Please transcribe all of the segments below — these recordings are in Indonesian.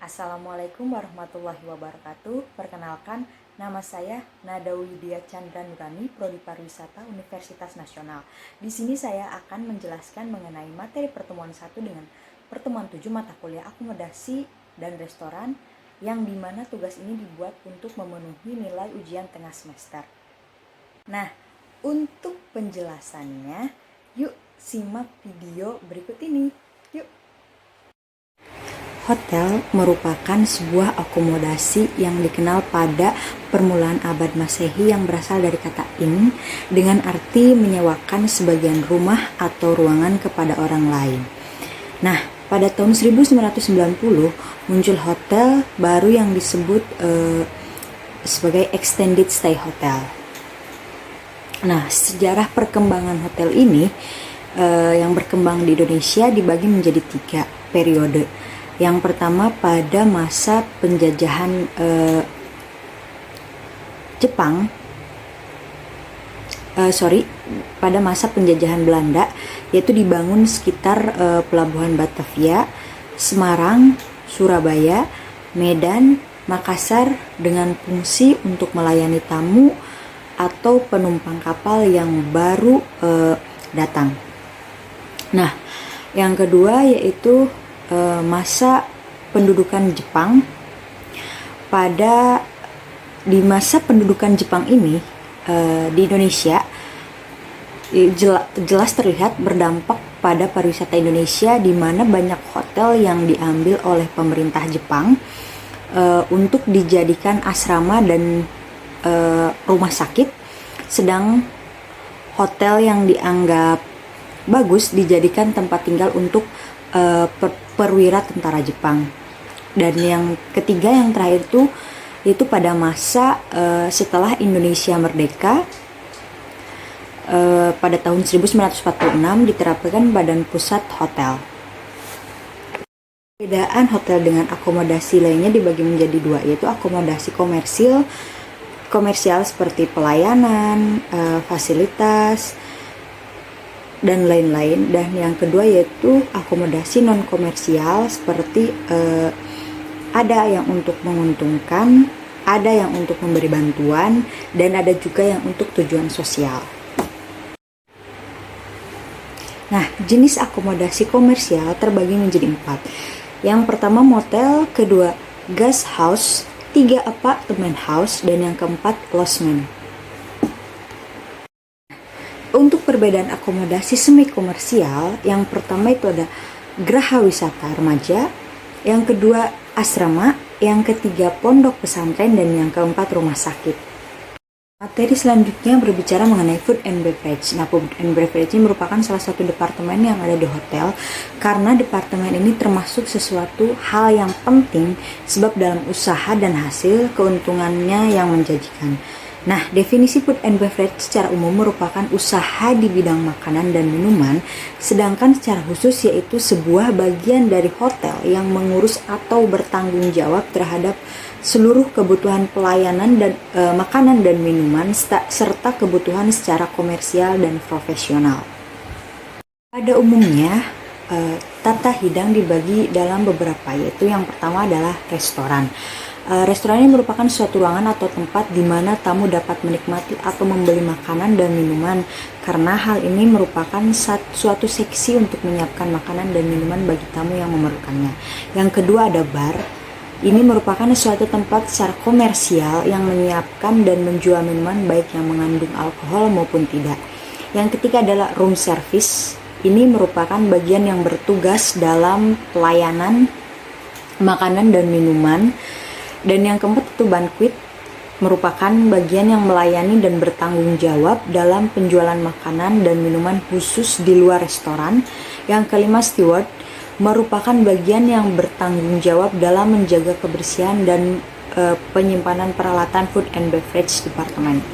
Assalamualaikum warahmatullahi wabarakatuh. Perkenalkan, nama saya Nada Widya Chandra Nurani, Prodi Pariwisata Universitas Nasional. Di sini saya akan menjelaskan mengenai materi pertemuan 1 dengan pertemuan 7 mata kuliah akomodasi dan restoran, yang dimana tugas ini dibuat untuk memenuhi nilai ujian tengah semester. Nah, untuk penjelasannya, yuk simak video berikut ini. Yuk. Hotel merupakan sebuah akomodasi yang dikenal pada permulaan abad Masehi yang berasal dari kata inn dengan arti menyewakan sebagian rumah atau ruangan kepada orang lain. Nah, pada tahun 1990 muncul hotel baru yang disebut sebagai extended stay hotel. Nah, sejarah perkembangan hotel ini yang berkembang di Indonesia dibagi menjadi 3 periode. Yang pertama pada masa penjajahan pada masa penjajahan Belanda, yaitu dibangun sekitar pelabuhan Batavia, Semarang, Surabaya, Medan, Makassar dengan fungsi untuk melayani tamu atau penumpang kapal yang baru datang. Nah, yang kedua yaitu masa pendudukan Jepang. Di masa pendudukan Jepang ini di Indonesia jelas terlihat berdampak pada pariwisata Indonesia, di mana banyak hotel yang diambil oleh pemerintah Jepang untuk dijadikan asrama dan rumah sakit, sedang hotel yang dianggap bagus dijadikan tempat tinggal untuk perwira tentara Jepang. Dan yang ketiga, yang terakhir itu pada masa setelah Indonesia merdeka, pada tahun 1946 diterapkan Badan Pusat Hotel. Perbedaan hotel dengan akomodasi lainnya dibagi menjadi 2, yaitu akomodasi komersial seperti pelayanan, fasilitas, dan lain-lain. Dan yang kedua yaitu akomodasi non komersial seperti ada yang untuk menguntungkan, ada yang untuk memberi bantuan, dan ada juga yang untuk tujuan sosial. Nah, jenis akomodasi komersial terbagi menjadi 4. Yang pertama motel, kedua guest house, 3 apartment house, dan yang keempat lodgement. Untuk perbedaan akomodasi semi komersial, yang pertama itu ada geraha wisata remaja, yang kedua asrama, yang ketiga pondok pesantren, dan yang keempat rumah sakit. Materi selanjutnya berbicara mengenai food and beverage. Nah, food and beverage ini merupakan salah satu departemen yang ada di hotel, karena departemen ini termasuk sesuatu hal yang penting sebab dalam usaha dan hasil keuntungannya yang menjanjikan. Nah, definisi food and beverage secara umum merupakan usaha di bidang makanan dan minuman, sedangkan secara khusus yaitu sebuah bagian dari hotel yang mengurus atau bertanggung jawab terhadap seluruh kebutuhan pelayanan dan makanan dan minuman serta kebutuhan secara komersial dan profesional. Pada umumnya, tata hidang dibagi dalam beberapa, yaitu yang pertama adalah restoran. Restoran ini merupakan suatu ruangan atau tempat di mana tamu dapat menikmati atau membeli makanan dan minuman, karena hal ini merupakan suatu seksi untuk menyiapkan makanan dan minuman bagi tamu yang memerlukannya. Yang kedua ada bar. Ini merupakan suatu tempat secara komersial yang menyiapkan dan menjual minuman baik yang mengandung alkohol maupun tidak. Yang ketiga adalah room service. Ini merupakan bagian yang bertugas dalam pelayanan makanan dan minuman. Dan yang keempat itu banquet, merupakan bagian yang melayani dan bertanggung jawab dalam penjualan makanan dan minuman khusus di luar restoran. Yang kelima steward, merupakan bagian yang bertanggung jawab dalam menjaga kebersihan dan penyimpanan peralatan food and beverage department.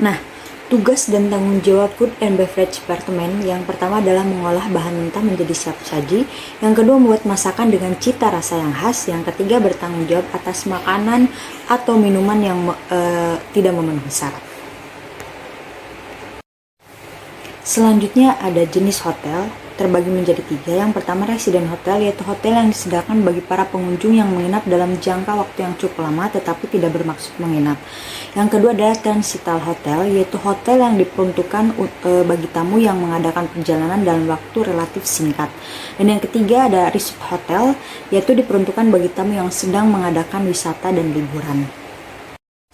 Nah, tugas dan tanggung jawab food and beverage department yang pertama adalah mengolah bahan mentah menjadi siap saji, yang kedua membuat masakan dengan cita rasa yang khas, yang ketiga bertanggung jawab atas makanan atau minuman yang tidak memenuhi syarat. Selanjutnya ada jenis hotel, terbagi menjadi 3. Yang pertama resident hotel, yaitu hotel yang disediakan bagi para pengunjung yang menginap dalam jangka waktu yang cukup lama tetapi tidak bermaksud menginap. Yang kedua adalah transital hotel, yaitu hotel yang diperuntukkan bagi tamu yang mengadakan perjalanan dalam waktu relatif singkat. Dan yang ketiga ada resort hotel, yaitu diperuntukkan bagi tamu yang sedang mengadakan wisata dan liburan.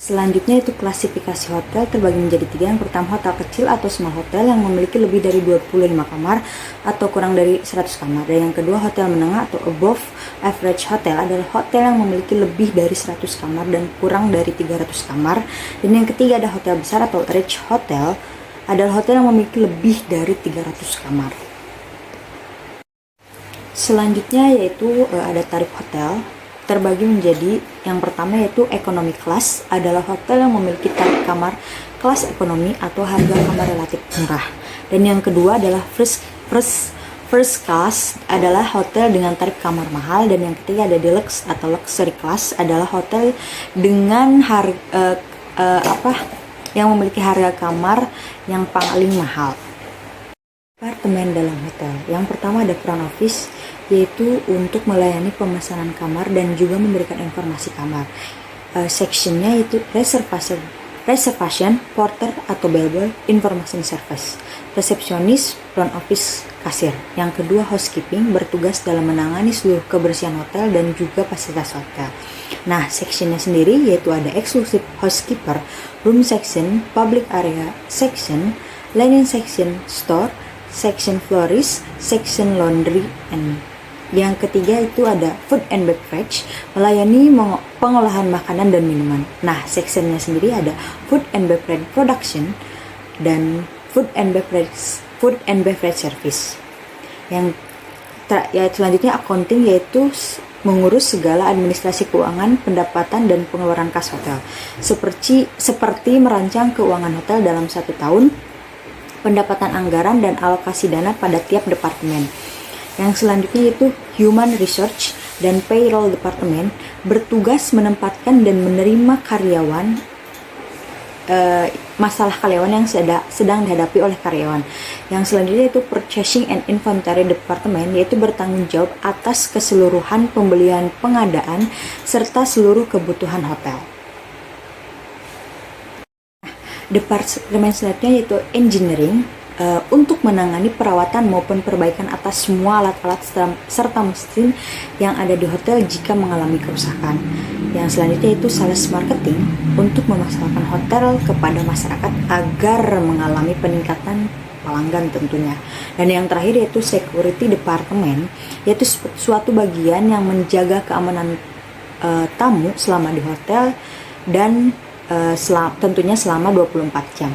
Selanjutnya itu klasifikasi hotel terbagi menjadi 3. Yang pertama hotel kecil atau small hotel yang memiliki lebih dari 25 kamar atau kurang dari 100 kamar. Dan yang kedua hotel menengah atau above average hotel adalah hotel yang memiliki lebih dari 100 kamar dan kurang dari 300 kamar. Dan yang ketiga ada hotel besar atau rich hotel adalah hotel yang memiliki lebih dari 300 kamar. Selanjutnya yaitu ada tarif hotel. Terbagi menjadi yang pertama yaitu economy class adalah hotel yang memiliki tarif kamar kelas ekonomi atau harga kamar relatif murah. Dan yang kedua adalah first class adalah hotel dengan tarif kamar mahal. Dan yang ketiga ada deluxe atau luxury class adalah hotel dengan yang memiliki harga kamar yang paling mahal. Apartemen dalam hotel. Yang pertama ada front office, yaitu untuk melayani pemesanan kamar dan juga memberikan informasi kamar. Sectionnya yaitu reservation, porter atau bellboy, information service, resepsionis, front office, kasir. Yang kedua housekeeping, bertugas dalam menangani seluruh kebersihan hotel dan juga fasilitas hotel. Nah, sectionnya sendiri yaitu ada exclusive housekeeper, room section, public area section, linen section, store section, florist section, laundry, and yang ketiga itu ada food and beverage, melayani pengolahan makanan dan minuman. Nah, sectionnya sendiri ada food and beverage production dan food and beverage service. Yang selanjutnya accounting, yaitu mengurus segala administrasi keuangan, pendapatan dan pengeluaran kas hotel, seperti merancang keuangan hotel dalam 1 tahun, pendapatan anggaran dan alokasi dana pada tiap departemen. Yang selanjutnya yaitu Human Research dan Payroll Department, bertugas menempatkan dan menerima karyawan, masalah karyawan yang sedang dihadapi oleh karyawan. Yang selanjutnya yaitu Purchasing and Inventory Department, yaitu bertanggung jawab atas keseluruhan pembelian, pengadaan, serta seluruh kebutuhan hotel. Departemen selanjutnya yaitu engineering, untuk menangani perawatan maupun perbaikan atas semua alat-alat serta mesin yang ada di hotel jika mengalami kerusakan. Yang selanjutnya yaitu sales marketing, untuk memasarkan hotel kepada masyarakat agar mengalami peningkatan pelanggan tentunya. Dan yang terakhir yaitu security department, yaitu suatu bagian yang menjaga keamanan tamu selama di hotel dan tentunya selama 24 jam.